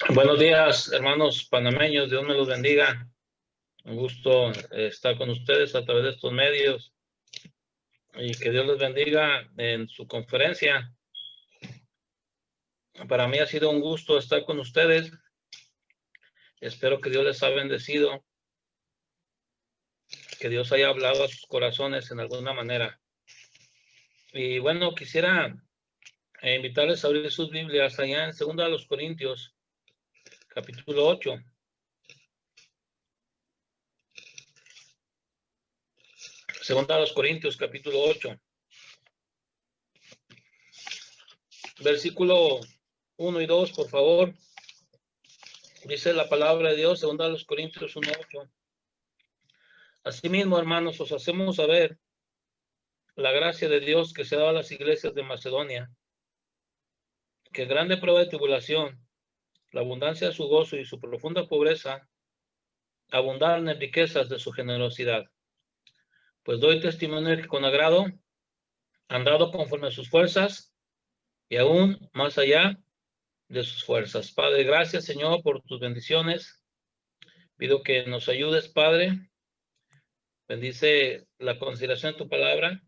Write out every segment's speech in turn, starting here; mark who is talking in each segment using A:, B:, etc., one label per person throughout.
A: Buenos días, hermanos panameños. Dios me los bendiga. Un gusto estar con ustedes a través de estos medios y que Dios les bendiga en su conferencia. Para mí ha sido un gusto estar con ustedes. Espero que Dios les haya bendecido, que Dios haya hablado a sus corazones en alguna manera. Y bueno, quisiera invitarles a abrir sus Biblias allá en 2 Corintios, capítulo 8. Segunda a los Corintios, capítulo 8. Versículo 1 y 2, por favor. Dice la palabra de Dios, 2 Corintios 1:8. Asimismo, hermanos, os hacemos saber la gracia de Dios que se ha dado a las iglesias de Macedonia, que grande prueba de tribulación, la abundancia de su gozo y su profunda pobreza abundaron en riquezas de su generosidad. Pues doy testimonio de que con agrado han dado conforme a sus fuerzas y aún más allá de sus fuerzas. Padre, gracias, Señor, por tus bendiciones. Pido que nos ayudes, Padre. Bendice la consideración de tu palabra.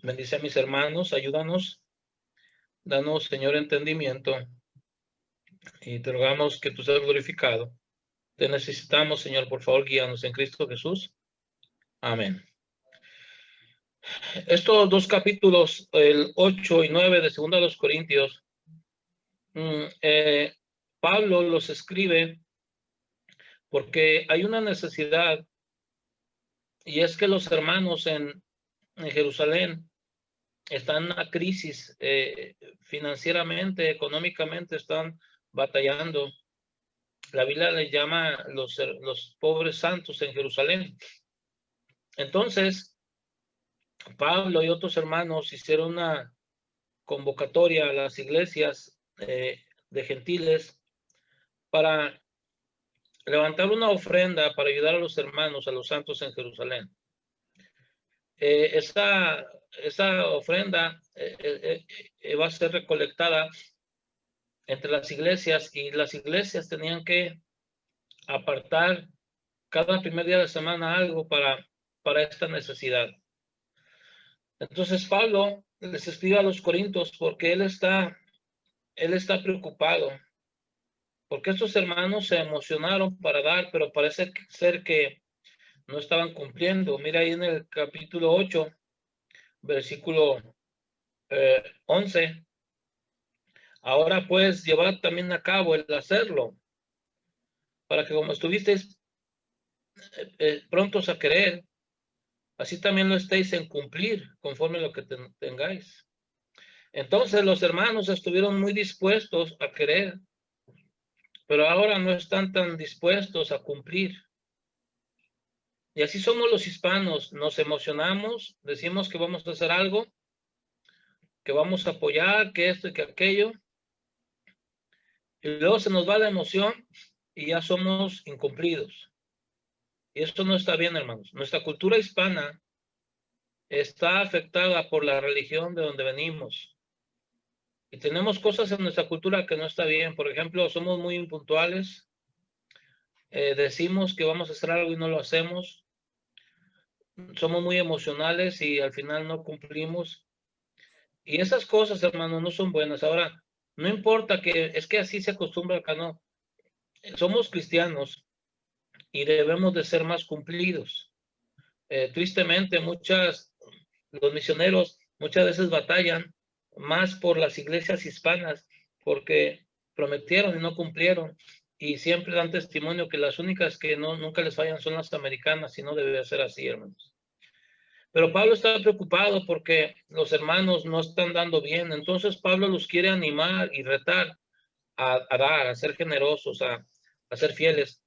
A: Bendice a mis hermanos, ayúdanos. Danos, Señor, entendimiento. Y te rogamos que tú seas glorificado. Te necesitamos, Señor, por favor, guíanos en Cristo Jesús. Amén. Estos dos capítulos, el 8 y 9 de 2 Corintios, Pablo los escribe porque hay una necesidad, y es que los hermanos en Jerusalén están en una crisis financieramente, económicamente, están batallando. La Biblia les llama los pobres santos en Jerusalén. Entonces, Pablo y otros hermanos hicieron una convocatoria a las iglesias de gentiles para levantar una ofrenda para ayudar a los hermanos, a los santos en Jerusalén. Esa ofrenda va a ser recolectada entre las iglesias, y las iglesias tenían que apartar cada primer día de la semana algo para esta necesidad. Entonces Pablo les escribe a los corintios porque él está preocupado, porque estos hermanos se emocionaron para dar, pero parece ser que no estaban cumpliendo. Mira ahí en el capítulo 8, versículo 11. Ahora pues llevad también a cabo el hacerlo, para que como estuvisteis prontos a querer, así también lo estéis en cumplir conforme lo que tengáis. Entonces los hermanos estuvieron muy dispuestos a querer, pero ahora no están tan dispuestos a cumplir. Y así somos los hispanos, nos emocionamos, decimos que vamos a hacer algo, que vamos a apoyar, que esto y que aquello, y luego se nos va la emoción y ya somos incumplidos. Y esto no está bien, hermanos. Nuestra cultura hispana está afectada por la religión de donde venimos. Y tenemos cosas en nuestra cultura que no está bien. Por ejemplo, somos muy impuntuales. Decimos que vamos a hacer algo y no lo hacemos. Somos muy emocionales y al final no cumplimos. Y esas cosas, hermano, no son buenas. Ahora, no importa, que es que así se acostumbra acá, no. Somos cristianos y debemos de ser más cumplidos. Tristemente, los misioneros muchas veces batallan más por las iglesias hispanas porque prometieron y no cumplieron. Y siempre dan testimonio que las únicas que nunca les fallan son las americanas, y no debe ser así, hermanos. Pero Pablo está preocupado porque los hermanos no están dando bien. Entonces Pablo los quiere animar y retar a dar, a ser generosos, a ser fieles.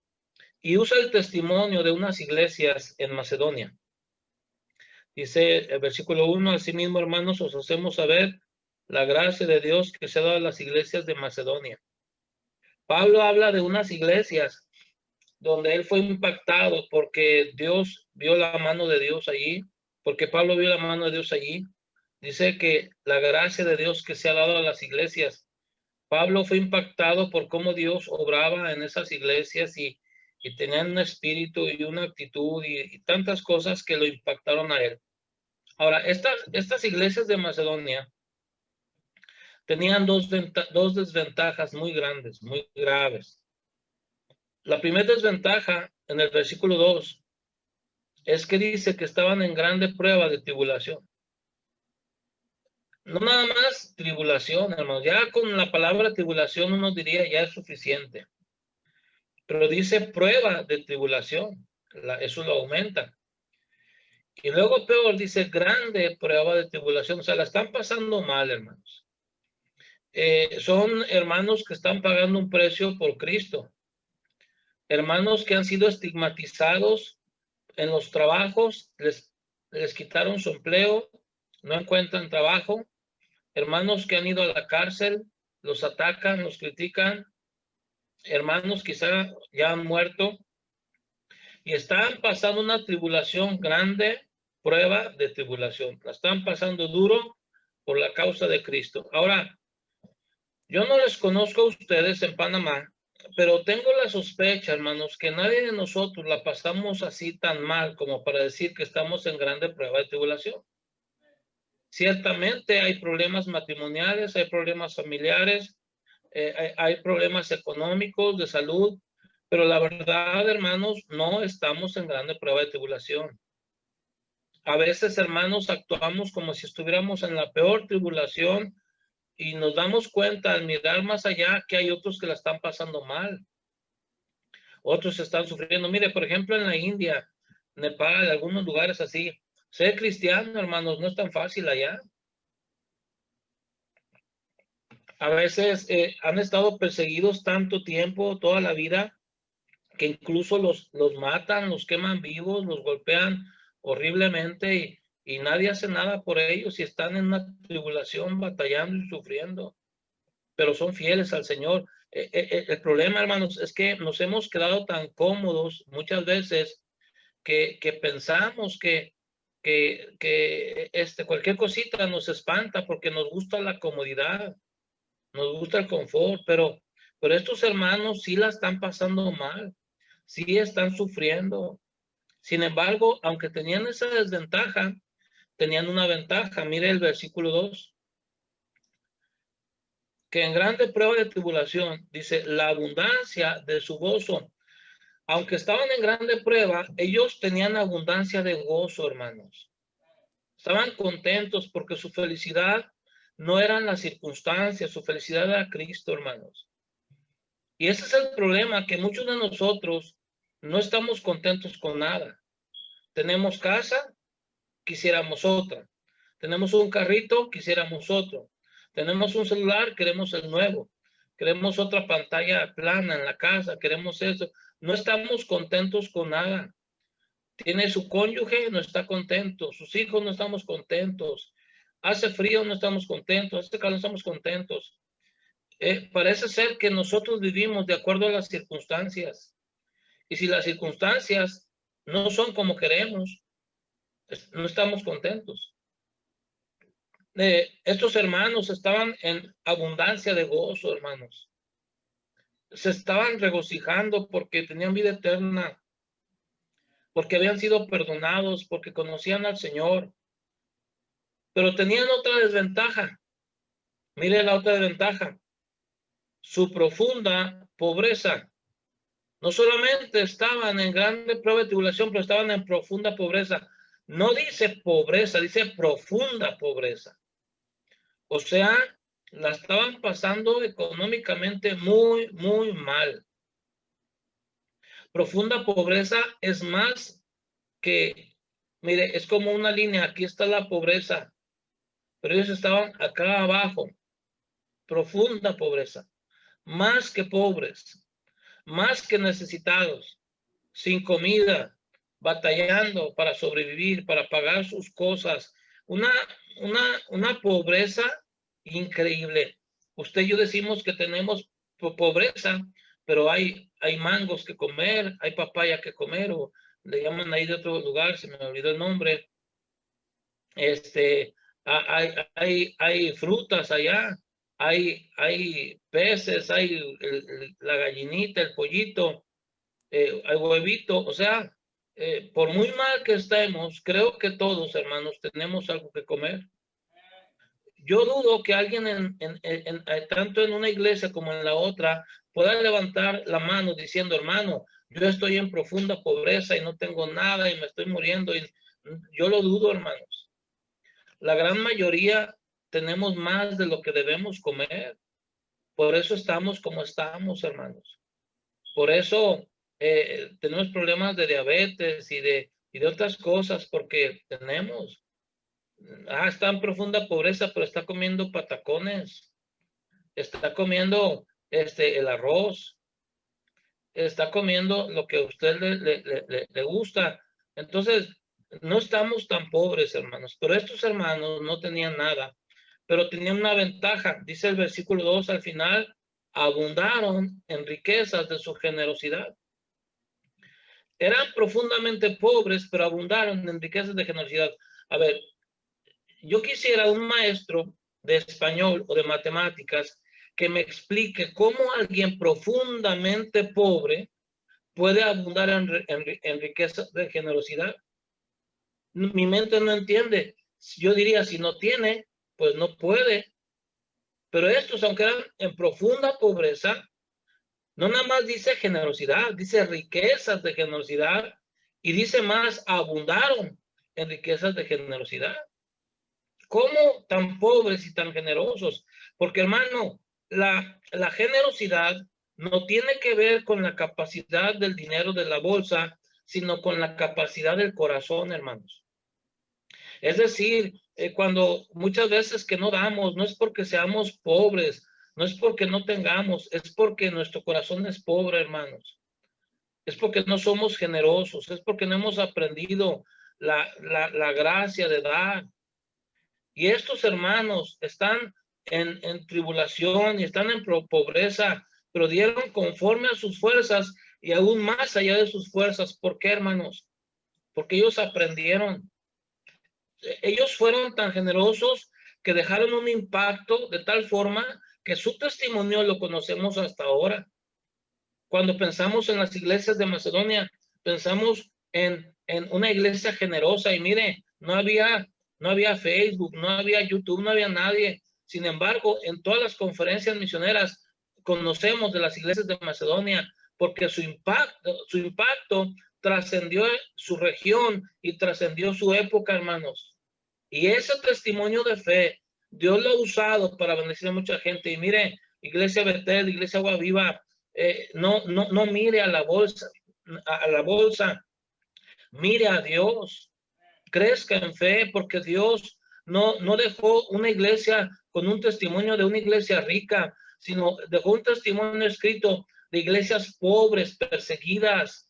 A: Y usa el testimonio de unas iglesias en Macedonia. Dice el versículo 1, asimismo, hermanos, os hacemos saber la gracia de Dios que se ha dado a las iglesias de Macedonia. Pablo habla de unas iglesias donde él fue impactado porque Dios vio la mano de Dios allí, porque Pablo vio la mano de Dios allí. Dice que la gracia de Dios que se ha dado a las iglesias. Pablo fue impactado por cómo Dios obraba en esas iglesias y tenían un espíritu y una actitud y tantas cosas que lo impactaron a él. Ahora, estas iglesias de Macedonia tenían dos desventajas muy grandes, muy graves. La primera desventaja en el versículo 2 es que dice que estaban en grande prueba de tribulación. No nada más tribulación, hermano. Ya con la palabra tribulación uno diría ya es suficiente. Pero dice prueba de tribulación. Eso lo aumenta. Y luego peor, dice grande prueba de tribulación. O sea, la están pasando mal, hermanos. Son hermanos que están pagando un precio por Cristo. Hermanos que han sido estigmatizados en los trabajos, les quitaron su empleo, no encuentran trabajo. Hermanos que han ido a la cárcel, los atacan, los critican. Hermanos quizá ya han muerto y están pasando una tribulación grande, prueba de tribulación. La están pasando duro por la causa de Cristo. Ahora, yo no les conozco a ustedes en Panamá, pero tengo la sospecha, hermanos, que nadie de nosotros la pasamos así tan mal como para decir que estamos en grande prueba de tribulación. Ciertamente hay problemas matrimoniales, hay problemas familiares, hay problemas económicos, de salud, pero la verdad, hermanos, no estamos en grande prueba de tribulación. A veces, hermanos, actuamos como si estuviéramos en la peor tribulación y nos damos cuenta al mirar más allá que hay otros que la están pasando mal. Otros están sufriendo. Mire, por ejemplo, en la India, Nepal, algunos lugares así, ser cristiano, hermanos, no es tan fácil allá. A veces han estado perseguidos tanto tiempo, toda la vida, que incluso los matan, los queman vivos, los golpean horriblemente y nadie hace nada por ellos y están en una tribulación batallando y sufriendo, pero son fieles al Señor. El problema, hermanos, es que nos hemos quedado tan cómodos muchas veces que pensamos que cualquier cosita nos espanta porque nos gusta la comodidad, nos gusta el confort, pero estos hermanos sí la están pasando mal, sí están sufriendo. Sin embargo, aunque tenían esa desventaja, tenían una ventaja. Mire el versículo 2, que en grande prueba de tribulación, dice, la abundancia de su gozo. Aunque estaban en grande prueba, ellos tenían abundancia de gozo, hermanos. Estaban contentos porque su felicidad no eran las circunstancias, su felicidad era Cristo, hermanos. Y ese es el problema, que muchos de nosotros no estamos contentos con nada. Tenemos casa, quisiéramos otra. Tenemos un carrito, quisiéramos otro. Tenemos un celular, queremos el nuevo. Queremos otra pantalla plana en la casa, queremos eso. No estamos contentos con nada. Tiene su cónyuge, no está contento. Sus hijos, no estamos contentos. Hace frío, no estamos contentos. Hace calor, no estamos contentos. Parece ser que nosotros vivimos de acuerdo a las circunstancias. Y si las circunstancias no son como queremos, no estamos contentos. Estos hermanos estaban en abundancia de gozo, hermanos. Se estaban regocijando porque tenían vida eterna, porque habían sido perdonados, porque conocían al Señor. Pero tenían otra desventaja. Mire la otra desventaja. Su profunda pobreza. No solamente estaban en grande prueba de tribulación, pero estaban en profunda pobreza. No dice pobreza, dice profunda pobreza. O sea, la estaban pasando económicamente muy, muy mal. Profunda pobreza es más que, mire, es como una línea. Aquí está la pobreza, pero ellos estaban acá abajo. Profunda pobreza. Más que pobres, más que necesitados, sin comida, batallando para sobrevivir, para pagar sus cosas. Una pobreza increíble. Usted y yo decimos que tenemos pobreza, pero hay mangos que comer, hay papaya que comer, o le llaman ahí de otro lugar, se me olvidó el nombre. Hay frutas allá, hay peces, hay la gallinita, el pollito, hay huevito, o sea, por muy mal que estemos, creo que todos, hermanos, tenemos algo que comer. Yo dudo que alguien tanto en una iglesia como en la otra pueda levantar la mano diciendo, hermano, yo estoy en profunda pobreza y no tengo nada y me estoy muriendo. Y yo lo dudo, hermanos. La gran mayoría tenemos más de lo que debemos comer. Por eso estamos como estamos, hermanos. Por eso tenemos problemas de diabetes y de otras cosas, porque tenemos. Está en profunda pobreza, pero está comiendo patacones, está comiendo el arroz, está comiendo lo que a usted le gusta. Entonces, no estamos tan pobres, hermanos, pero estos hermanos no tenían nada, pero tenían una ventaja. Dice el versículo 2 al final, abundaron en riquezas de su generosidad. Eran profundamente pobres, pero abundaron en riquezas de generosidad. A ver, yo quisiera un maestro de español o de matemáticas que me explique cómo alguien profundamente pobre puede abundar en riqueza de generosidad. Mi mente no entiende. Yo diría, si no tiene, pues no puede. Pero estos, aunque eran en profunda pobreza, no nada más dice generosidad, dice riquezas de generosidad y dice más, abundaron en riquezas de generosidad. ¿Cómo tan pobres y tan generosos? Porque, hermano, la generosidad no tiene que ver con la capacidad del dinero de la bolsa, sino con la capacidad del corazón, hermanos. Es decir, cuando muchas veces que no damos, no es porque seamos pobres, no es porque no tengamos, es porque nuestro corazón es pobre, hermanos. Es porque no somos generosos, es porque no hemos aprendido la gracia de dar. Y estos hermanos están en tribulación y están en pobreza, pero dieron conforme a sus fuerzas y aún más allá de sus fuerzas. ¿Por qué, hermanos? Porque ellos aprendieron. Ellos fueron tan generosos que dejaron un impacto de tal forma que su testimonio lo conocemos hasta ahora. Cuando pensamos en las iglesias de Macedonia, pensamos en una iglesia generosa y mire, no había Facebook, no había YouTube, no había nadie. Sin embargo, en todas las conferencias misioneras conocemos de las iglesias de Macedonia porque su impacto trascendió su región y trascendió su época, hermanos. Y ese testimonio de fe, Dios lo ha usado para bendecir a mucha gente. Y mire, Iglesia Betel, Iglesia Agua Viva, no mire a la bolsa, mire a Dios, crezca en fe, porque Dios no dejó una iglesia con un testimonio de una iglesia rica, sino dejó un testimonio escrito de iglesias pobres, perseguidas.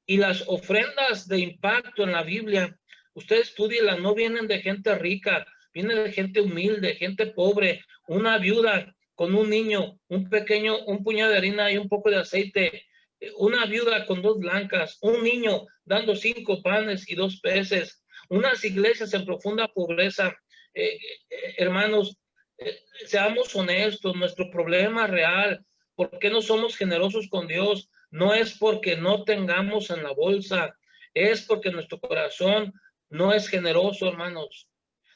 A: Y las ofrendas de impacto en la Biblia, usted estudiela, no vienen de gente rica, vienen de gente humilde, gente pobre, una viuda con un niño, un puñado de harina y un poco de aceite, una viuda con 2 blancas, un niño dando 5 panes y 2 peces, unas iglesias en profunda pobreza. Hermanos, seamos honestos, nuestro problema real, ¿por qué no somos generosos con Dios? No es porque no tengamos en la bolsa, es porque nuestro corazón no es generoso, hermanos.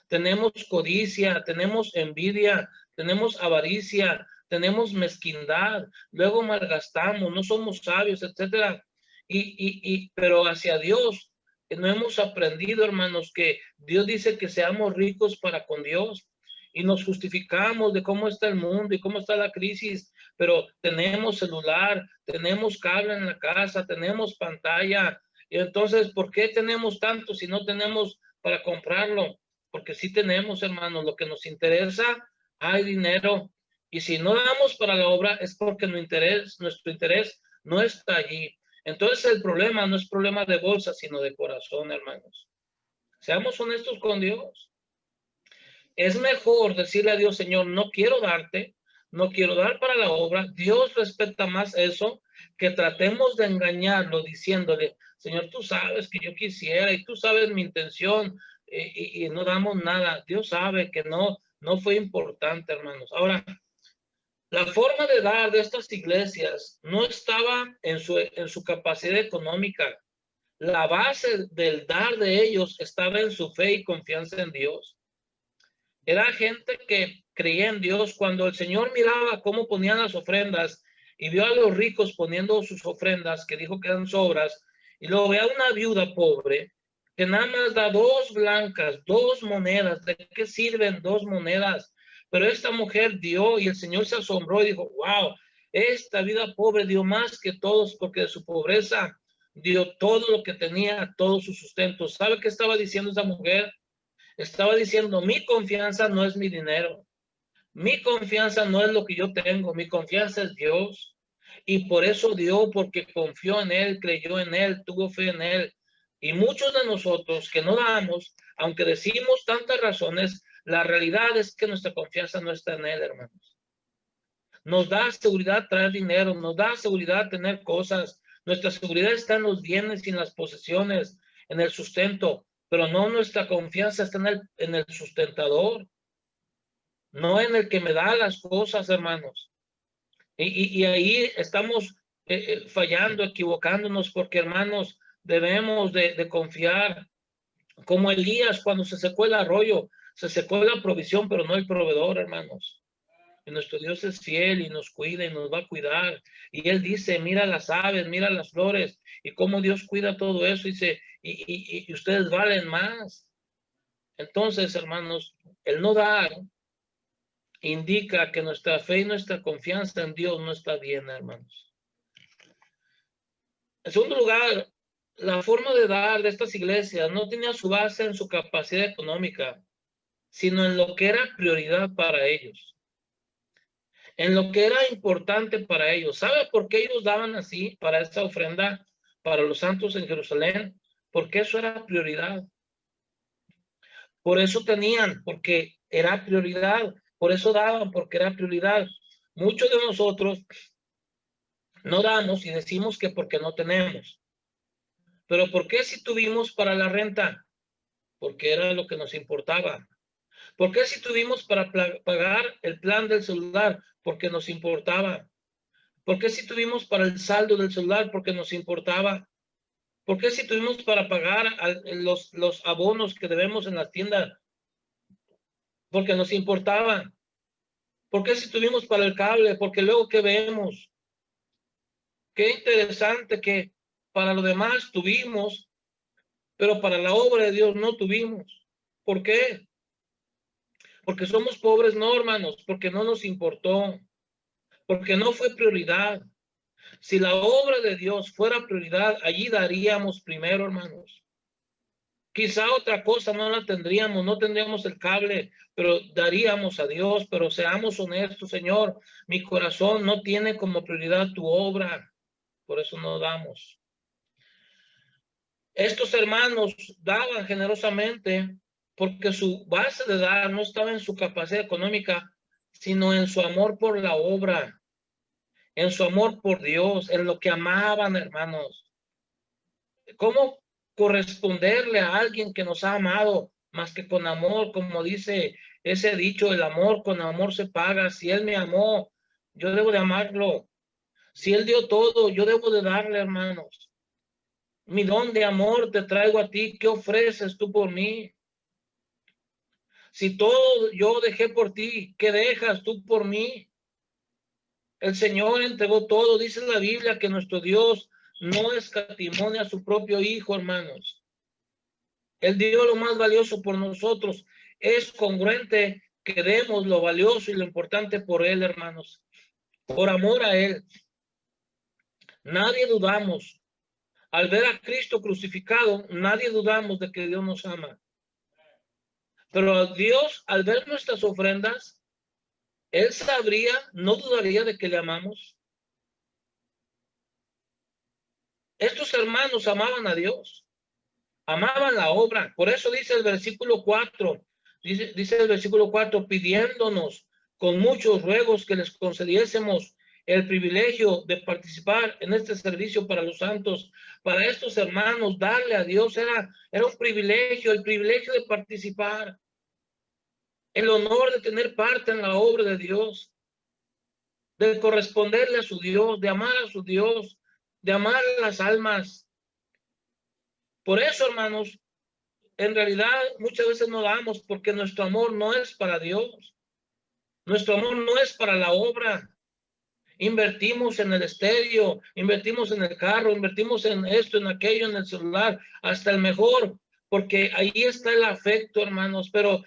A: Tenemos codicia, tenemos envidia, tenemos avaricia, tenemos mezquindad, luego malgastamos, no somos sabios, etcétera. Pero hacia Dios no hemos aprendido, hermanos, que Dios dice que seamos ricos para con Dios y nos justificamos de cómo está el mundo y cómo está la crisis, pero tenemos celular, tenemos cable en la casa, tenemos pantalla. Y entonces, ¿por qué tenemos tanto si no tenemos para comprarlo? Porque sí tenemos, hermanos, lo que nos interesa, hay dinero. Y si no damos para la obra es porque nuestro interés no está allí. Entonces el problema no es problema de bolsa, sino de corazón, hermanos. Seamos honestos con Dios. Es mejor decirle a Dios, Señor, no quiero darte, no quiero dar para la obra. Dios respeta más eso que tratemos de engañarlo diciéndole, Señor, tú sabes que yo quisiera y tú sabes mi intención y no damos nada. Dios sabe que no no fue importante, hermanos. Ahora, la forma de dar de estas iglesias no estaba en su capacidad económica. La base del dar de ellos estaba en su fe y confianza en Dios. Era gente que creía en Dios. Cuando el Señor miraba cómo ponían las ofrendas y vio a los ricos poniendo sus ofrendas, que dijo que eran sobras, y luego ve a una viuda pobre que nada más da 2 blancas, 2 monedas. ¿De qué sirven 2 monedas? Pero esta mujer dio y el Señor se asombró y dijo, wow, esta vida pobre dio más que todos porque de su pobreza dio todo lo que tenía, todo su sustento. ¿Sabe qué estaba diciendo esa mujer? Estaba diciendo, mi confianza no es mi dinero. Mi confianza no es lo que yo tengo. Mi confianza es Dios. Y por eso dio, porque confió en Él, creyó en Él, tuvo fe en Él. Y muchos de nosotros que no damos, aunque decimos tantas razones, la realidad es que nuestra confianza no está en Él, hermanos. Nos da seguridad traer dinero, nos da seguridad tener cosas. Nuestra seguridad está en los bienes y en las posesiones, en el sustento, pero no, nuestra confianza está en el sustentador, no en el que me da las cosas, hermanos. Y ahí estamos fallando, equivocándonos, porque, hermanos, debemos de confiar. Como Elías, cuando se secó el arroyo, se secó la provisión, pero no el proveedor, hermanos. Y nuestro Dios es fiel y nos cuida y nos va a cuidar. Y Él dice, mira las aves, mira las flores, y cómo Dios cuida todo eso. Dice, y ustedes valen más. Entonces, hermanos, el no dar indica que nuestra fe y nuestra confianza en Dios no está bien, hermanos. En segundo lugar, la forma de dar de estas iglesias no tenía su base en su capacidad económica, sino en lo que era prioridad para ellos, en lo que era importante para ellos. ¿Sabe por qué ellos daban así para esta ofrenda para los santos en Jerusalén? Porque eso era prioridad. Por eso tenían, porque era prioridad. Por eso daban, porque era prioridad. Muchos de nosotros no damos y decimos que porque no tenemos. Pero ¿por qué si tuvimos para la renta? Porque era lo que nos importaba. ¿Por qué si tuvimos para pagar el plan del celular? Porque nos importaba. ¿Por qué si tuvimos para el saldo del celular? Porque nos importaba. ¿Por qué si tuvimos para pagar los abonos que debemos en la tienda? Porque nos importaba. ¿Por qué si tuvimos para el cable? Porque luego, ¿qué vemos? Qué interesante que para lo demás tuvimos, pero para la obra de Dios no tuvimos. ¿Por qué? Porque somos pobres, no, hermanos, porque no nos importó, porque no fue prioridad. Si la obra de Dios fuera prioridad, allí daríamos primero, hermanos. Quizá otra cosa no la tendríamos, no tendríamos el cable, pero daríamos a Dios. Pero seamos honestos, Señor, mi corazón no tiene como prioridad tu obra, por eso no damos. Estos hermanos daban generosamente porque su base de dar no estaba en su capacidad económica, sino en su amor por la obra, en su amor por Dios, en lo que amaban, hermanos. ¿Cómo corresponderle a alguien que nos ha amado más que con amor? Como dice ese dicho, el amor con amor se paga. Si Él me amó, yo debo de amarlo. Si Él dio todo, yo debo de darle, hermanos. Mi don de amor te traigo a ti. ¿Qué ofreces tú por mí? Si todo yo dejé por ti, ¿qué dejas tú por mí? El Señor entregó todo. Dice la Biblia que nuestro Dios no escatimó a su propio Hijo, hermanos. Él dio lo más valioso por nosotros. Es congruente que demos lo valioso y lo importante por Él, hermanos. Por amor a Él. Nadie dudamos. Al ver a Cristo crucificado, nadie dudamos de que Dios nos ama. Pero Dios, al ver nuestras ofrendas, Él sabría, no dudaría de que le amamos. Estos hermanos amaban a Dios. Amaban la obra. Por eso dice el versículo 4, dice el versículo 4, pidiéndonos con muchos ruegos que les concediésemos el privilegio de participar en este servicio para los santos. Para estos hermanos, darle a Dios era un privilegio, el privilegio de participar. el honor de tener parte en la obra de Dios, de corresponderle a su Dios, de amar a su Dios, de amar las almas. Por eso, hermanos, en realidad muchas veces no damos porque nuestro amor no es para Dios. Nuestro amor no es para la obra. Invertimos en el estéreo, invertimos en el carro, invertimos en esto, en aquello, en el celular, hasta el mejor, porque ahí está el afecto, hermanos. Pero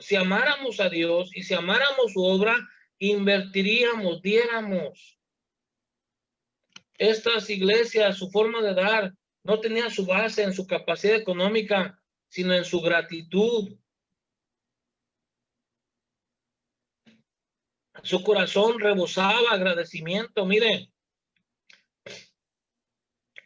A: si amáramos a Dios y si amáramos su obra, invertiríamos, diéramos. Estas iglesias, su forma de dar, no tenía su base en su capacidad económica, sino en su gratitud. Su corazón rebosaba agradecimiento. Mire,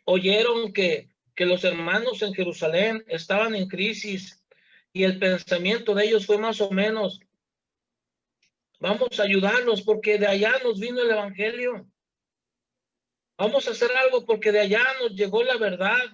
A: oyeron que los hermanos en Jerusalén estaban en crisis y el pensamiento de ellos fue más o menos, vamos a ayudarlos porque de allá nos vino el evangelio. Vamos a hacer algo porque de allá nos llegó la verdad.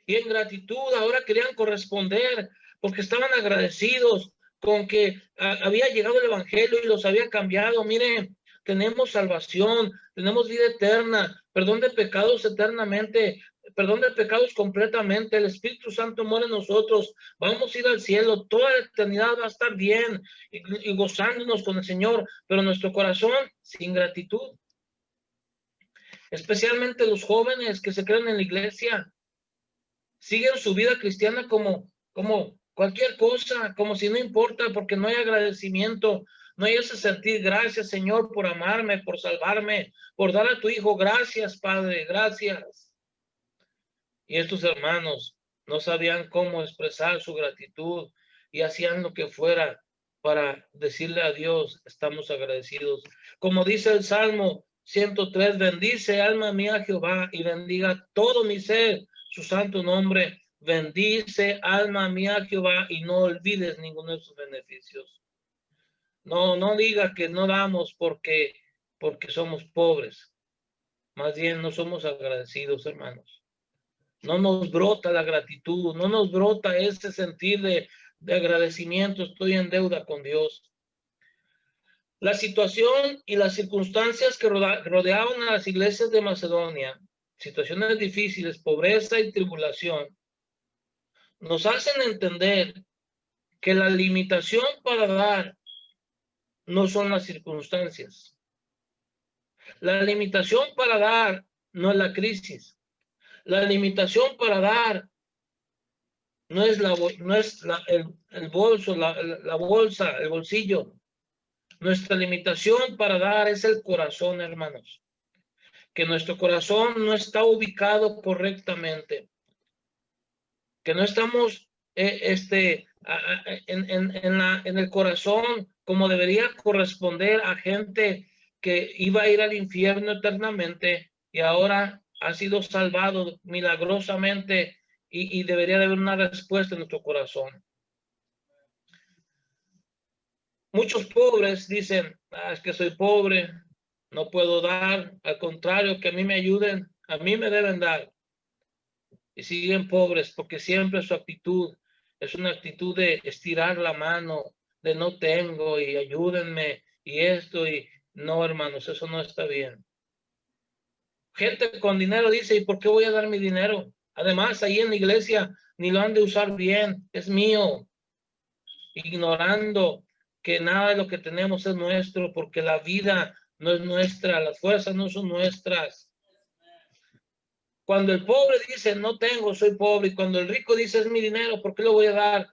A: Y en gratitud ahora querían corresponder porque estaban agradecidos con que había llegado el evangelio y los había cambiado. Miren, tenemos salvación, tenemos vida eterna, perdón de pecados eternamente, perdón de pecados completamente. El Espíritu Santo muere en nosotros. Vamos a ir al cielo. Toda la eternidad va a estar bien y gozándonos con el Señor, pero nuestro corazón sin gratitud. Especialmente los jóvenes que se creen en la iglesia. Siguen su vida cristiana como cualquier cosa, como si no importa, porque no hay agradecimiento, no hay ese sentir, gracias Señor por amarme, por salvarme, por dar a tu hijo, gracias Padre, gracias. Y estos hermanos no sabían cómo expresar su gratitud y hacían lo que fuera para decirle a Dios, estamos agradecidos. Como dice el Salmo 103, bendice alma mía Jehová y bendiga todo mi ser su santo nombre. Bendice alma mía Jehová y no olvides ninguno de sus beneficios. No diga que no damos porque somos pobres. Más bien no somos agradecidos, hermanos. No nos brota la gratitud, no nos brota ese sentir de agradecimiento. Estoy en deuda con Dios. La situación y las circunstancias que rodeaban a las iglesias de Macedonia, situaciones difíciles, pobreza y tribulación, nos hacen entender que la limitación para dar no son las circunstancias. La limitación para dar no es la crisis. La limitación para dar no es el bolso, la bolsa, el bolsillo. Nuestra limitación para dar es el corazón, hermanos. Que nuestro corazón no está ubicado correctamente. Que no estamos en el corazón como debería corresponder a gente que iba a ir al infierno eternamente y ahora ha sido salvado milagrosamente y debería de haber una respuesta en nuestro corazón. Muchos pobres dicen, es que soy pobre, no puedo dar, al contrario, que a mí me ayuden, a mí me deben dar. Y siguen pobres porque siempre su actitud es una actitud de estirar la mano, de no tengo y ayúdenme y esto y no, hermanos, eso no está bien. Gente con dinero dice, ¿y por qué voy a dar mi dinero? Además, ahí en la iglesia ni lo han de usar bien, es mío. Ignorando que nada de lo que tenemos es nuestro, porque la vida no es nuestra, las fuerzas no son nuestras. Cuando el pobre dice, no tengo, soy pobre, y cuando el rico dice, es mi dinero, ¿por qué lo voy a dar?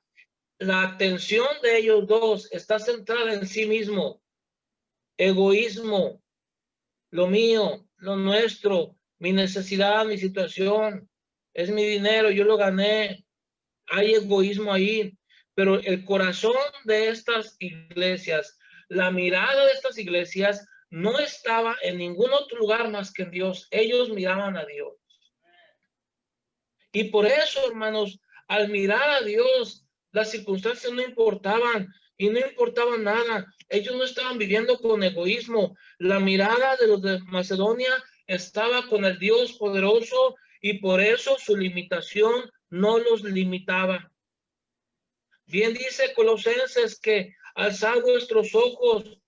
A: La atención de ellos dos está centrada en sí mismo. Egoísmo, lo mío, lo nuestro, mi necesidad, mi situación, es mi dinero, yo lo gané. Hay egoísmo ahí, pero el corazón de estas iglesias, la mirada de estas iglesias no estaba en ningún otro lugar más que en Dios. Ellos miraban a Dios. Y por eso, hermanos, al mirar a Dios, las circunstancias no importaban y no importaba nada. Ellos no estaban viviendo con egoísmo. La mirada de los de Macedonia estaba con el Dios poderoso y por eso su limitación no los limitaba. Bien dice Colosenses que alzad vuestros ojos,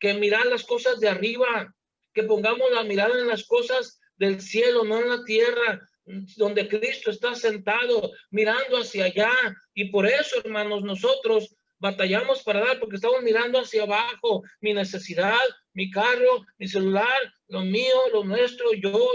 A: que mirad las cosas de arriba, que pongamos la mirada en las cosas del cielo, no en la tierra, donde Cristo está sentado, mirando hacia allá. Y por eso, hermanos, nosotros batallamos para dar, porque estamos mirando hacia abajo, mi necesidad, mi carro, mi celular, lo mío, lo nuestro, yo,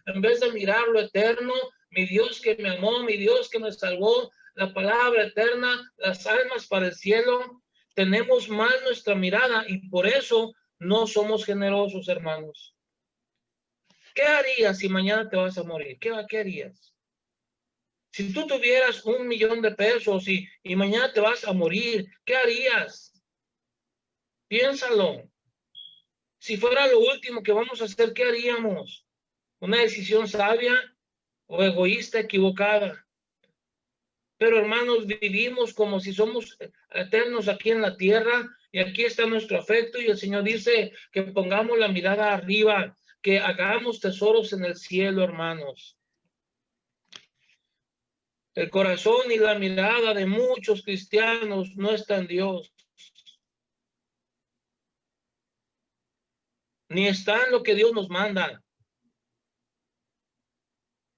A: en vez de mirar lo eterno, mi Dios que me amó, mi Dios que me salvó, la palabra eterna, las almas para el cielo. Tenemos mal nuestra mirada y por eso no somos generosos, hermanos. ¿Qué harías si mañana te vas a morir? ¿Qué harías? Si tú tuvieras $1 millón de pesos y mañana te vas a morir, ¿qué harías? Piénsalo. Si fuera lo último que vamos a hacer, ¿qué haríamos? ¿Una decisión sabia o egoísta, equivocada? Pero hermanos, vivimos como si somos eternos aquí en la tierra y aquí está nuestro afecto y el Señor dice que pongamos la mirada arriba, que hagamos tesoros en el cielo, hermanos. El corazón y la mirada de muchos cristianos no está en Dios, ni está en lo que Dios nos manda,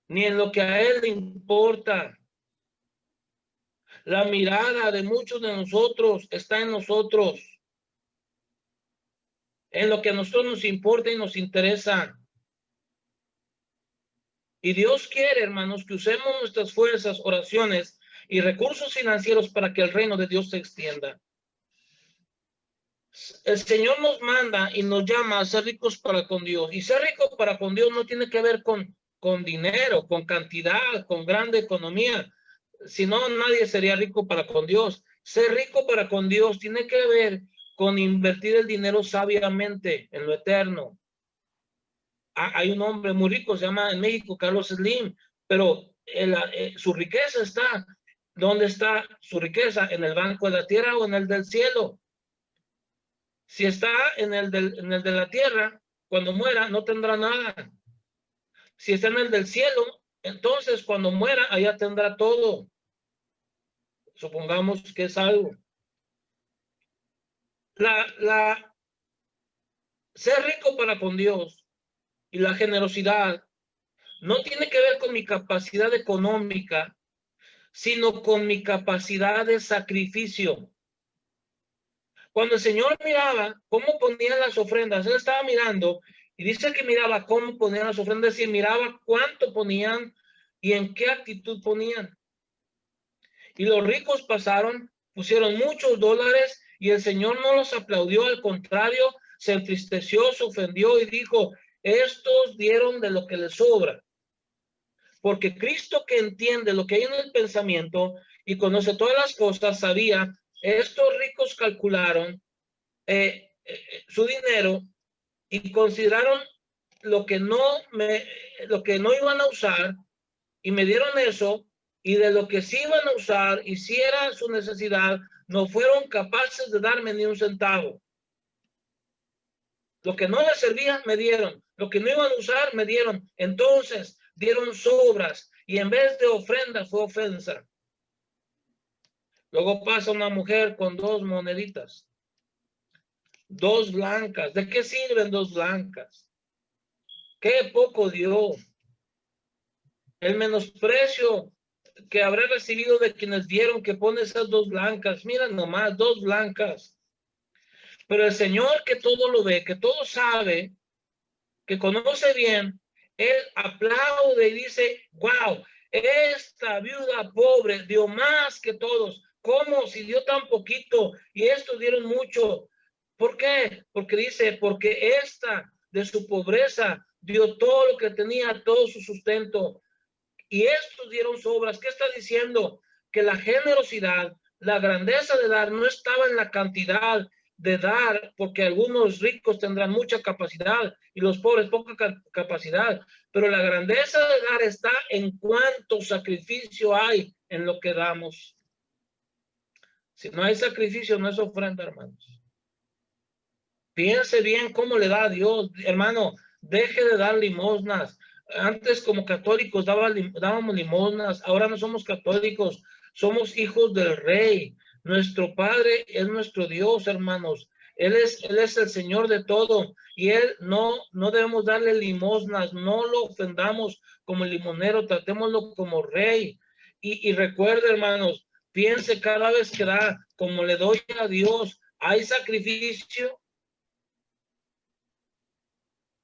A: ni en lo que a Él le importa. La mirada de muchos de nosotros está en nosotros, en lo que a nosotros nos importa y nos interesa. Y Dios quiere, hermanos, que usemos nuestras fuerzas, oraciones y recursos financieros para que el reino de Dios se extienda. El Señor nos manda y nos llama a ser ricos para con Dios. Y ser rico para con Dios no tiene que ver con dinero, con cantidad, con grande economía. Si no, nadie sería rico para con Dios. Ser rico para con Dios tiene que ver con invertir el dinero sabiamente en lo eterno. Hay un hombre muy rico, se llama en México Carlos Slim, pero su riqueza está, ¿dónde está su riqueza? ¿En el banco de la tierra o en el del cielo? Si está en el de la tierra, cuando muera no tendrá nada. Si está en el del cielo, entonces cuando muera allá tendrá todo. Supongamos que es algo. Ser rico para con Dios y la generosidad no tiene que ver con mi capacidad económica, sino con mi capacidad de sacrificio. Cuando el Señor miraba cómo ponían las ofrendas, Él estaba mirando y dice que miraba cómo ponían las ofrendas, es decir, miraba cuánto ponían y en qué actitud ponían. Y los ricos pasaron, pusieron muchos dólares y el Señor no los aplaudió, al contrario, se entristeció, se ofendió y dijo, estos dieron de lo que les sobra. Porque Cristo, que entiende lo que hay en el pensamiento y conoce todas las cosas, sabía, estos ricos calcularon su dinero y consideraron lo que no iban a usar y me dieron eso, y de lo que sí iban a usar y si era su necesidad, no fueron capaces de darme ni un centavo. Lo que no les servía, me dieron. Lo que no iban a usar, me dieron. Entonces, dieron sobras y en vez de ofrenda fue ofensa. Luego pasa una mujer con 2 moneditas. 2 blancas. ¿De qué sirven 2 blancas? Qué poco dio. El menosprecio que habré recibido de quienes vieron que pone esas 2 blancas. Mira nomás, 2 blancas. Pero el Señor, que todo lo ve, que todo sabe, que conoce bien, Él aplaude y dice, wow, esta viuda pobre dio más que todos. ¿Cómo? Si dio tan poquito y estos dieron mucho. ¿Por qué? Porque dice, porque esta de su pobreza dio todo lo que tenía, todo su sustento. Y estos dieron sobras. ¿Qué está diciendo? Que la generosidad, la grandeza de dar no estaba en la cantidad de dar, porque algunos ricos tendrán mucha capacidad y los pobres poca capacidad, pero la grandeza de dar está en cuánto sacrificio hay en lo que damos. Si no hay sacrificio, no es ofrenda, hermanos. Piense bien cómo le da a Dios, hermano. Deje de dar limosnas. Antes como católicos dábamos limosnas, ahora no somos católicos, somos hijos del Rey. Nuestro Padre es nuestro Dios, hermanos. Él es el Señor de todo, y Él no debemos darle limosnas, no lo ofendamos como limonero, tratémoslo como Rey. Y recuerde, hermanos, piense cada vez que da, como le doy a Dios, hay sacrificio,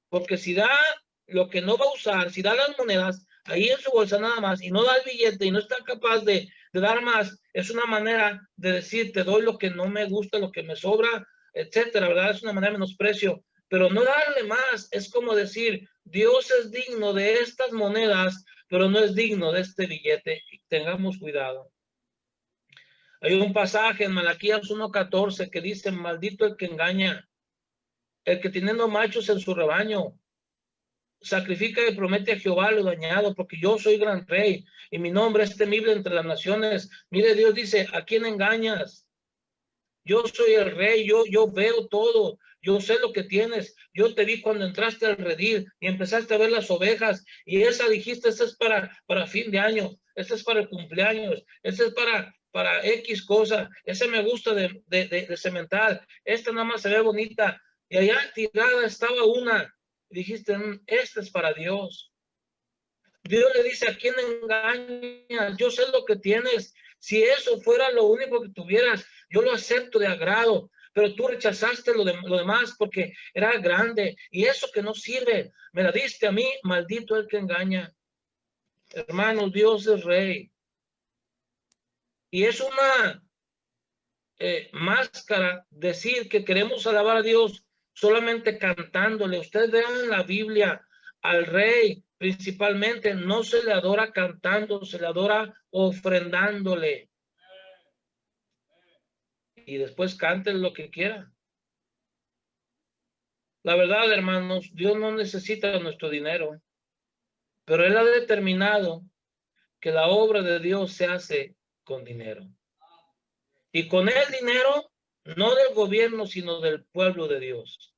A: porque si da lo que no va a usar, si da las monedas ahí en su bolsa nada más y no da el billete y no está capaz de dar más, es una manera de decir, te doy lo que no me gusta, lo que me sobra, etcétera, ¿verdad? Es una manera de menosprecio, pero no darle más, es como decir, Dios es digno de estas monedas, pero no es digno de este billete. Tengamos cuidado. Hay un pasaje en Malaquías 1:14 que dice, maldito el que engaña, el que teniendo machos en su rebaño, sacrifica y promete a Jehová lo dañado, porque yo soy gran rey y mi nombre es temible entre las naciones. Mire, Dios dice, ¿a quién engañas? Yo soy el rey, yo veo todo, yo sé lo que tienes. Yo te vi cuando entraste al redil y empezaste a ver las ovejas, y esa dijiste, esta es para fin de año, esta es para el cumpleaños, esta es para X cosa, esa me gusta de cementar, esta nada más se ve bonita, y allá tirada estaba una, y dijiste, esta es para Dios. Dios le dice, ¿a quién engañas? Yo sé lo que tienes. Si eso fuera lo único que tuvieras, yo lo acepto de agrado, pero tú rechazaste lo demás porque era grande, y eso que no sirve, me la diste a mí, maldito el que engaña. Hermanos, Dios es rey. Y es una máscara decir que queremos alabar a Dios solamente cantándole. Ustedes vean en la Biblia al rey principalmente no se le adora cantando, se le adora ofrendándole. Y después canten lo que quieran. La verdad, hermanos, Dios no necesita nuestro dinero, pero Él ha determinado que la obra de Dios se hace con dinero. Y con el dinero, no del gobierno, sino del pueblo de Dios.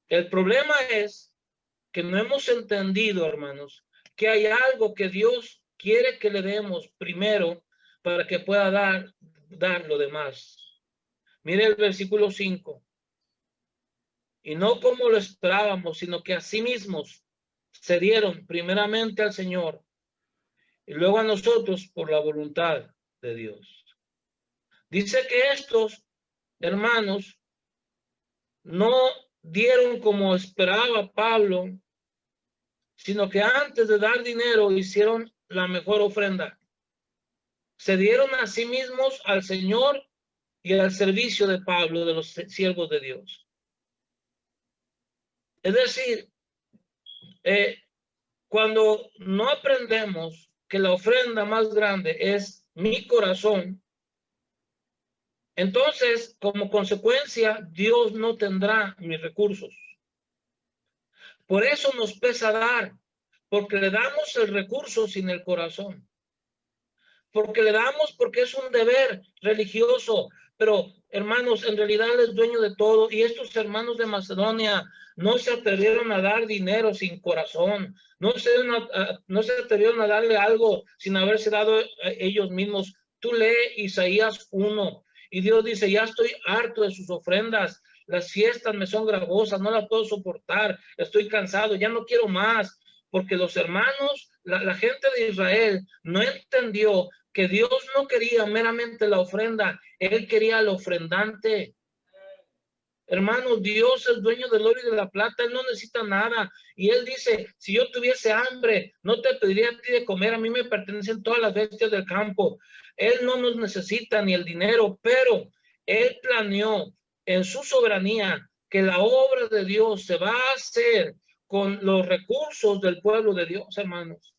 A: El problema es que no hemos entendido, hermanos, que hay algo que Dios quiere que le demos primero para que pueda dar lo demás. Mire el versículo 5. Y no como lo esperábamos, sino que a sí mismos se dieron primeramente al Señor y luego a nosotros por la voluntad de Dios. Dice que estos hermanos no dieron como esperaba Pablo, sino que antes de dar dinero hicieron la mejor ofrenda. Se dieron a sí mismos al Señor y al servicio de Pablo, de los siervos de Dios. Es decir, cuando no aprendemos que la ofrenda más grande es mi corazón, entonces, como consecuencia, Dios no tendrá mis recursos. Por eso nos pesa dar, porque le damos el recurso sin el corazón. Porque le damos porque es un deber religioso. Pero, hermanos, en realidad Él es dueño de todo. Y estos hermanos de Macedonia no se atrevieron a dar dinero sin corazón. No se atrevieron a darle algo sin haberse dado ellos mismos. Tú lee Isaías 1 y Dios dice, ya estoy harto de sus ofrendas. Las fiestas me son gravosas, no las puedo soportar. Estoy cansado, ya no quiero más. Porque los hermanos, la gente de Israel no entendió que Dios no quería meramente la ofrenda, Él quería al ofrendante. Hermano, Dios es dueño del oro y de la plata, Él no necesita nada. Y Él dice, si yo tuviese hambre, no te pediría a ti de comer, a mí me pertenecen todas las bestias del campo. Él no nos necesita ni el dinero, pero Él planeó en su soberanía que la obra de Dios se va a hacer con los recursos del pueblo de Dios, hermanos.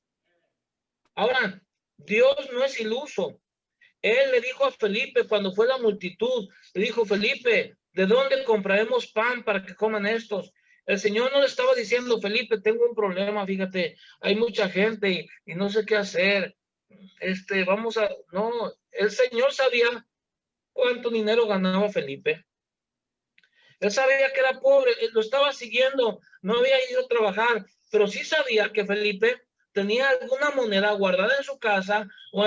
A: Ahora, Dios no es iluso. Él le dijo a Felipe cuando fue la multitud, le dijo, Felipe, ¿de dónde compraremos pan para que coman estos? El Señor no le estaba diciendo, Felipe, tengo un problema, fíjate, hay mucha gente y no sé qué hacer. No, el Señor sabía cuánto dinero ganaba Felipe. Él sabía que era pobre, lo estaba siguiendo, no había ido a trabajar, pero sí sabía que Felipe tenía alguna moneda guardada en su casa o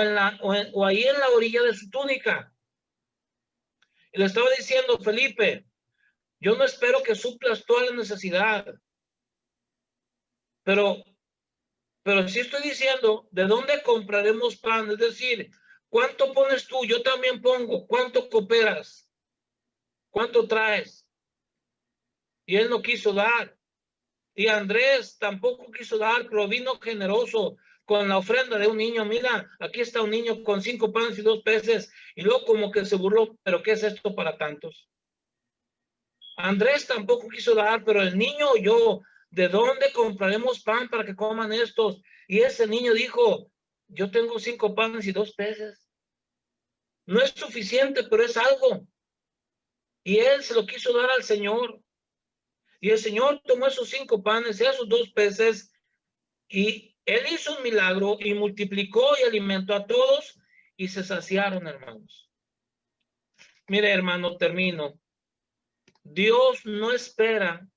A: ahí en la orilla de su túnica. Y le estaba diciendo, Felipe, yo no espero que suplas toda la necesidad, pero sí estoy diciendo, ¿de dónde compraremos pan? Es decir, ¿cuánto pones tú? Yo también pongo. ¿Cuánto cooperas? ¿Cuánto traes? Y él no quiso dar. Y Andrés tampoco quiso dar, pero vino generoso con la ofrenda de un niño. Mira, aquí está un niño con 5 panes y 2 peces. Y luego como que se burló, ¿pero qué es esto para tantos? Andrés tampoco quiso dar, pero el niño oyó, ¿de dónde compraremos pan para que coman estos? Y ese niño dijo, yo tengo 5 panes y 2 peces. No es suficiente, pero es algo. Y él se lo quiso dar al Señor. Y el Señor tomó esos 5 panes y esos 2 peces y él hizo un milagro y multiplicó y alimentó a todos y se saciaron, hermanos. Mire, hermano, termino. Dios no espera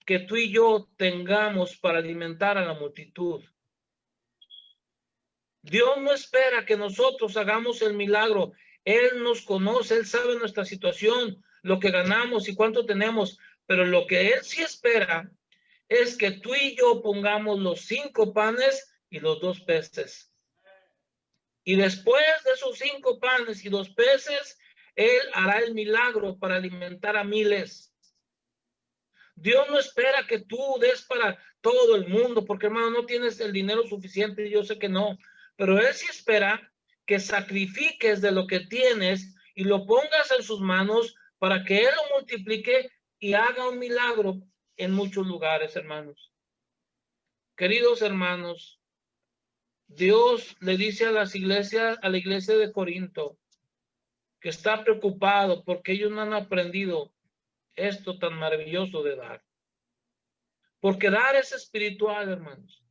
A: que tú y yo tengamos para alimentar a la multitud. Dios no espera que nosotros hagamos el milagro. Él nos conoce, Él sabe nuestra situación, lo que ganamos y cuánto tenemos, pero lo que Él sí espera es que tú y yo pongamos los 5 panes y los 2 peces. Y después de esos 5 panes y 2 peces, Él hará el milagro para alimentar a miles. Dios no espera que tú des para todo el mundo, porque hermano, no tienes el dinero suficiente, yo sé que no, pero Él sí espera que sacrifiques de lo que tienes y lo pongas en sus manos para que Él lo multiplique y haga un milagro en muchos lugares, hermanos. Queridos hermanos, Dios le dice a las iglesias, a la iglesia de Corinto, que está preocupado porque ellos no han aprendido esto tan maravilloso de dar. Porque dar es espiritual, hermanos.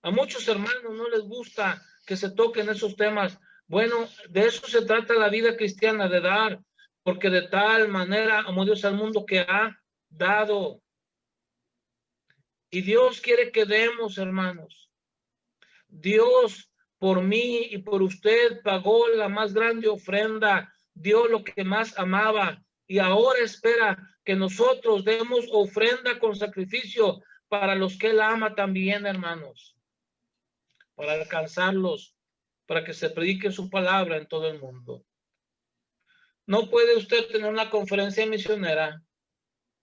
A: A muchos hermanos no les gusta que se toquen esos temas. Bueno, de eso se trata la vida cristiana, de dar, porque de tal manera amó Dios al mundo que ha dado. Y Dios quiere que demos, hermanos. Dios por mí y por usted pagó la más grande ofrenda, dio lo que más amaba y ahora espera que nosotros demos ofrenda con sacrificio para los que Él ama también, hermanos, para alcanzarlos, para que se predique su palabra en todo el mundo. No puede usted tener una conferencia misionera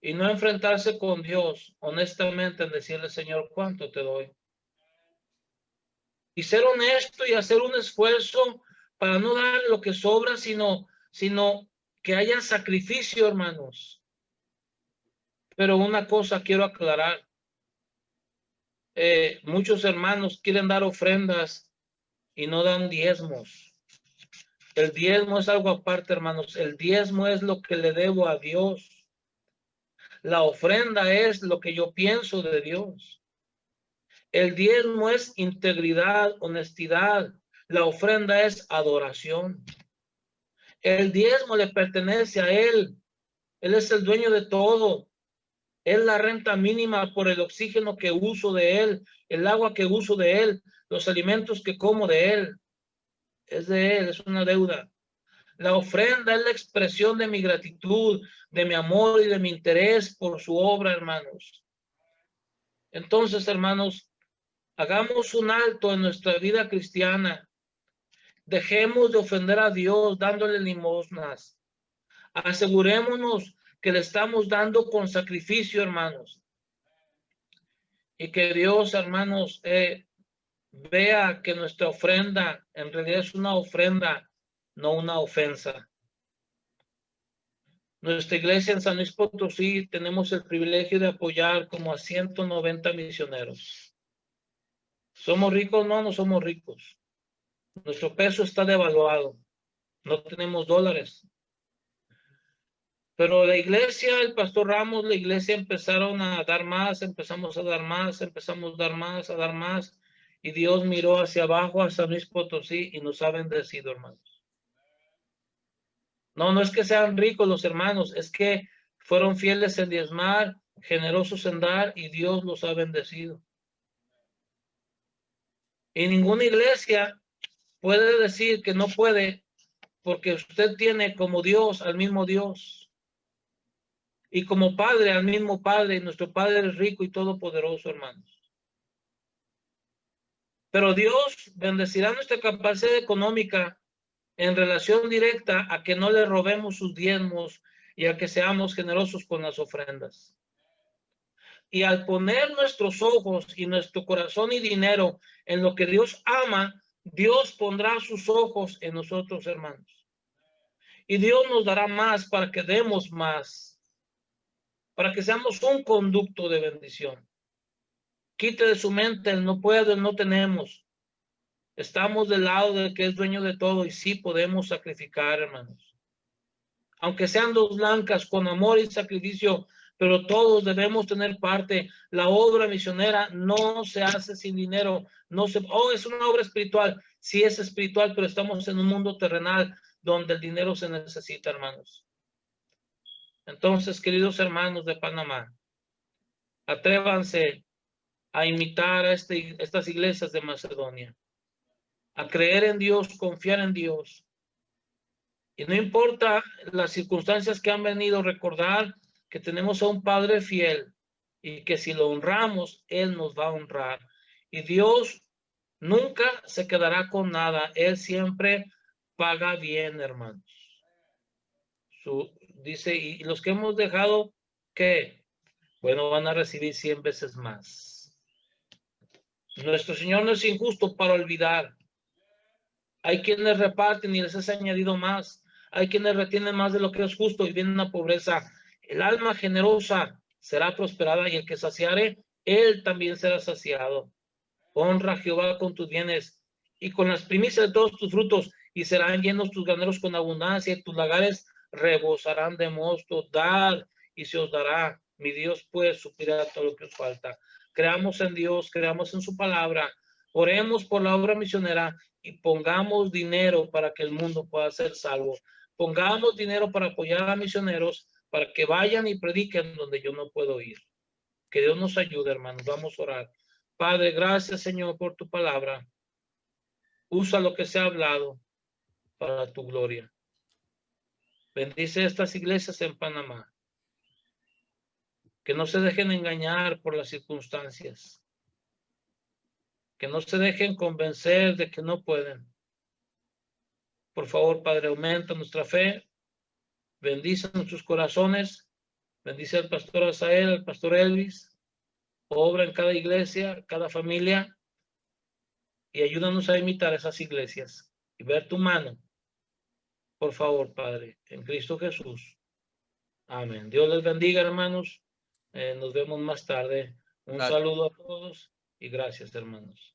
A: y no enfrentarse con Dios honestamente en decirle, Señor, ¿cuánto te doy? Y ser honesto y hacer un esfuerzo para no dar lo que sobra, sino que haya sacrificio, hermanos. Pero una cosa quiero aclarar. Muchos hermanos quieren dar ofrendas y no dan diezmos. El diezmo es algo aparte, hermanos. El diezmo es lo que le debo a Dios. La ofrenda es lo que yo pienso de Dios. El diezmo es integridad, honestidad. La ofrenda es adoración. El diezmo le pertenece a Él. Él es el dueño de todo. Es la renta mínima por el oxígeno que uso de Él, el agua que uso de Él, los alimentos que como de Él. Es de Él, es una deuda. La ofrenda es la expresión de mi gratitud, de mi amor y de mi interés por su obra, hermanos. Entonces, hermanos, hagamos un alto en nuestra vida cristiana. Dejemos de ofender a Dios dándole limosnas. Asegurémonos que le estamos dando con sacrificio, hermanos. Y que Dios, hermanos, vea que nuestra ofrenda en realidad es una ofrenda, no una ofensa. Nuestra iglesia en San Luis Potosí tenemos el privilegio de apoyar como a 190 misioneros. ¿Somos ricos? No, no somos ricos. Nuestro peso está devaluado. No tenemos dólares. Pero la iglesia, el pastor Ramos, la iglesia empezaron a dar más, empezamos a dar más, empezamos a dar más, a dar más. Y Dios miró hacia abajo a San Luis Potosí y nos ha bendecido, hermanos. No, no es que sean ricos los hermanos, es que fueron fieles en diezmar, generosos en dar y Dios los ha bendecido. Y ninguna iglesia puede decir que no puede, porque usted tiene como Dios al mismo Dios. Y como Padre al mismo Padre. Y nuestro Padre es rico y todopoderoso, hermanos. Pero Dios bendecirá nuestra capacidad económica en relación directa a que no le robemos sus diezmos y a que seamos generosos con las ofrendas. Y al poner nuestros ojos y nuestro corazón y dinero en lo que Dios ama, Dios pondrá sus ojos en nosotros, hermanos. Y Dios nos dará más para que demos más, para que seamos un conducto de bendición. Quite de su mente el no puedo, el no tenemos. Estamos del lado del que es dueño de todo y sí podemos sacrificar, hermanos. Aunque sean dos blancas con amor y sacrificio, pero todos debemos tener parte. La obra misionera no se hace sin dinero. No se, es una obra espiritual. Sí es espiritual, pero estamos en un mundo terrenal donde el dinero se necesita, hermanos. Entonces, queridos hermanos de Panamá, atrévanse a imitar a estas iglesias de Macedonia, a creer en Dios, confiar en Dios. Y no importa las circunstancias que han venido, recordar que tenemos a un Padre fiel y que si lo honramos, Él nos va a honrar. Y Dios nunca se quedará con nada. Él siempre paga bien, hermanos. Dice, y los que hemos dejado, ¿qué? Bueno, van a recibir 100 veces más. Nuestro Señor no es injusto para olvidar. Hay quienes reparten y les es añadido más. Hay quienes retienen más de lo que es justo y vienen a pobreza. El alma generosa será prosperada y el que saciare, él también será saciado. Honra a Jehová con tus bienes y con las primicias de todos tus frutos y serán llenos tus graneros con abundancia y tus lagares rebosarán de mosto. Dad y se os dará. Mi Dios pues suplirá todo lo que os falta. Creamos en Dios, creamos en su palabra. Oremos por la obra misionera y pongamos dinero para que el mundo pueda ser salvo. Pongamos dinero para apoyar a misioneros para que vayan y prediquen donde yo no puedo ir. Que Dios nos ayude, hermanos. Vamos a orar. Padre, gracias, Señor, por tu palabra. Usa lo que se ha hablado para tu gloria. Bendice estas iglesias en Panamá. Que no se dejen engañar por las circunstancias. Que no se dejen convencer de que no pueden. Por favor, Padre, aumenta nuestra fe. Bendice nuestros corazones. Bendice al pastor Asael, al pastor Elvis. Obra en cada iglesia, cada familia. Y ayúdanos a imitar esas iglesias y ver tu mano. Por favor, Padre, en Cristo Jesús. Amén. Dios les bendiga, hermanos. Nos vemos más tarde. Un saludo a todos y gracias, hermanos.